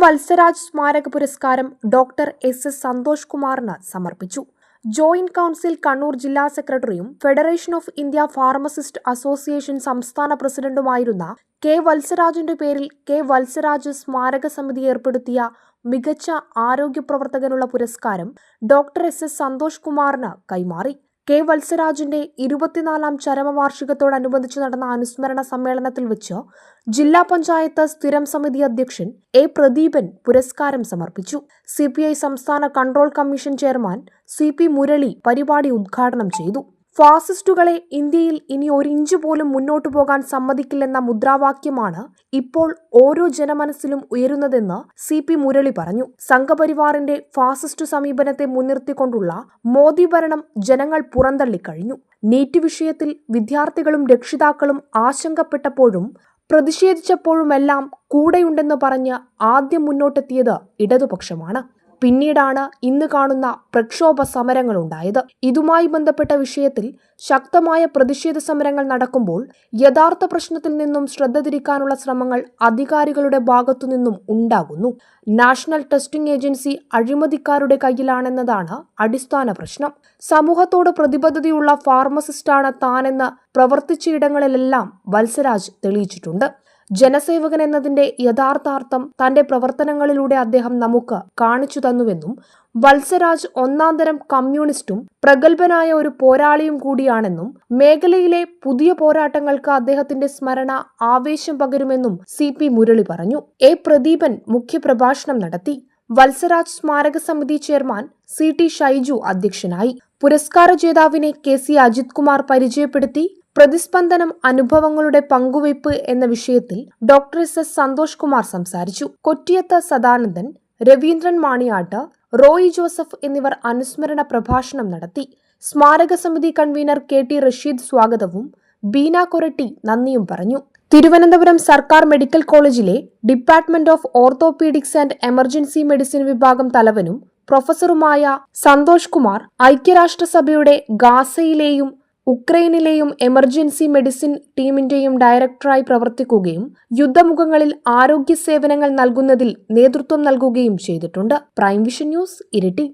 വത്സരാജ് സ്മാരക പുരസ്കാരം doctor S Santhosh കുമാറിന് സമർപ്പിച്ചു. ജോയിന്റ് കൗൺസിൽ കണ്ണൂർ ജില്ലാ സെക്രട്ടറിയും federation of India pharmacist association സംസ്ഥാന പ്രസിഡന്റുമായിരുന്ന കെ വത്സരാജിന്റെ പേരിൽ കെ വത്സരാജ് സ്മാരക സമിതി ഏർപ്പെടുത്തിയ മികച്ച ആരോഗ്യ പ്രവർത്തകനുള്ള പുരസ്കാരം ഡോക്ടർ എസ് സന്തോഷ് കുമാറിന് കൈമാറി. കെ വത്സരാജിന്റെ 24ാം ചരമവാർഷികത്തോടനുബന്ധിച്ച് നടന്ന അനുസ്മരണ സമ്മേളനത്തിൽ വെച്ച് ജില്ലാ പഞ്ചായത്ത് സ്ഥിരം സമിതി അധ്യക്ഷൻ എ പ്രദീപൻ പുരസ്കാരം സമർപ്പിച്ചു. CPI സംസ്ഥാന control commission chairman CP Murali പരിപാടി ഉദ്ഘാടനം ചെയ്തു. ഫാസിസ്റ്റുകളെ ഇന്ത്യയിൽ ഇനി ഒരിഞ്ച് പോലും മുന്നോട്ടു പോകാൻ സമ്മതിക്കില്ലെന്ന മുദ്രാവാക്യമാണ് ഇപ്പോൾ ഓരോ ജനമനസ്സിലും ഉയരുന്നതെന്ന് CP മുരളി പറഞ്ഞു. സംഘപരിവാറിന്റെ ഫാസിസ്റ്റു സമീപനത്തെ മുൻനിർത്തിക്കൊണ്ടുള്ള മോദി ഭരണം ജനങ്ങൾ പുറന്തള്ളിക്കഴിഞ്ഞു. നീറ്റ് വിഷയത്തിൽ വിദ്യാർത്ഥികളും രക്ഷിതാക്കളും ആശങ്കപ്പെട്ടപ്പോഴും പ്രതിഷേധിച്ചപ്പോഴുമെല്ലാം കൂടെയുണ്ടെന്ന് പറഞ്ഞ് ആദ്യം മുന്നോട്ടെത്തിയത് ഇടതുപക്ഷമാണ്. പിന്നീടാണ് ഇന്ന് കാണുന്ന പ്രക്ഷോഭ സമരങ്ങളുണ്ടായത്. ഇതുമായി ബന്ധപ്പെട്ട വിഷയത്തിൽ ശക്തമായ പ്രതിഷേധ സമരങ്ങൾ നടക്കുമ്പോൾ യഥാർത്ഥ പ്രശ്നത്തിൽ നിന്നും ശ്രദ്ധ തിരിക്കാനുള്ള ശ്രമങ്ങൾ അധികാരികളുടെ ഭാഗത്തുനിന്നും ഉണ്ടാകുന്നു. നാഷണൽ ടെസ്റ്റിംഗ് ഏജൻസി അഴിമതിക്കാരുടെ കയ്യിലാണെന്നതാണ് അടിസ്ഥാന പ്രശ്നം. സമൂഹത്തോട് പ്രതിബദ്ധതയുള്ള ഫാർമസിസ്റ്റാണ് താനെന്ന് പ്രവർത്തിച്ചയിടങ്ങളിലെല്ലാം വത്സരാജ് തെളിയിച്ചിട്ടുണ്ട്. ജനസേവകൻ എന്നതിന്റെ യഥാർത്ഥാർത്ഥം തന്റെ പ്രവർത്തനങ്ങളിലൂടെ അദ്ദേഹം നമുക്ക് കാണിച്ചു തന്നുവെന്നും വത്സരാജ് ഒന്നാന്തരം കമ്മ്യൂണിസ്റ്റും പ്രഗത്ഭനായ ഒരു പോരാളിയും കൂടിയാണെന്നും മേഖലയിലെ പുതിയ പോരാട്ടങ്ങൾക്ക് അദ്ദേഹത്തിന്റെ സ്മരണ ആവേശം പകരുമെന്നും CP മുരളി പറഞ്ഞു. എ പ്രദീപൻ മുഖ്യപ്രഭാഷണം നടത്തി. വത്സരാജ് സ്മാരക സമിതി ചെയർമാൻ CT ഷൈജു അധ്യക്ഷനായി. പുരസ്കാര ജേതാവിനെ KC അജിത് കുമാർ പരിചയപ്പെടുത്തി. പ്രതിസ്പന്ദനം അനുഭവങ്ങളുടെ പങ്കുവയ്പ് എന്ന വിഷയത്തിൽ ഡോക്ടർ എസ് സന്തോഷ് കുമാർ സംസാരിച്ചു. കൊറ്റിയത്ത് സദാനന്ദൻ, രവീന്ദ്രൻ മാണിയാട്ട്, റോയി ജോസഫ് എന്നിവർ അനുസ്മരണ പ്രഭാഷണം നടത്തി. സ്മാരക സമിതി കൺവീനർ KT റഷീദ് സ്വാഗതവും ബീന കൊരട്ടി നന്ദിയും പറഞ്ഞു. തിരുവനന്തപുരം സർക്കാർ മെഡിക്കൽ കോളേജിലെ department of orthopaedics and emergency medicine വിഭാഗം തലവനും പ്രൊഫസറുമായ സന്തോഷ് കുമാർ ഐക്യരാഷ്ട്രസഭയുടെ ഗാസയിലെയും ഉക്രൈനിലെയും എമർജൻസി മെഡിസിൻ ടീമിന്റെയും ഡയറക്ടറായി പ്രവർത്തിക്കുകയും യുദ്ധമുഖങ്ങളിൽ ആരോഗ്യ സേവനങ്ങൾ നൽകുന്നതിൽ നേതൃത്വം നൽകുകയും ചെയ്തിട്ടുണ്ട്. Prime vision news, Iritty.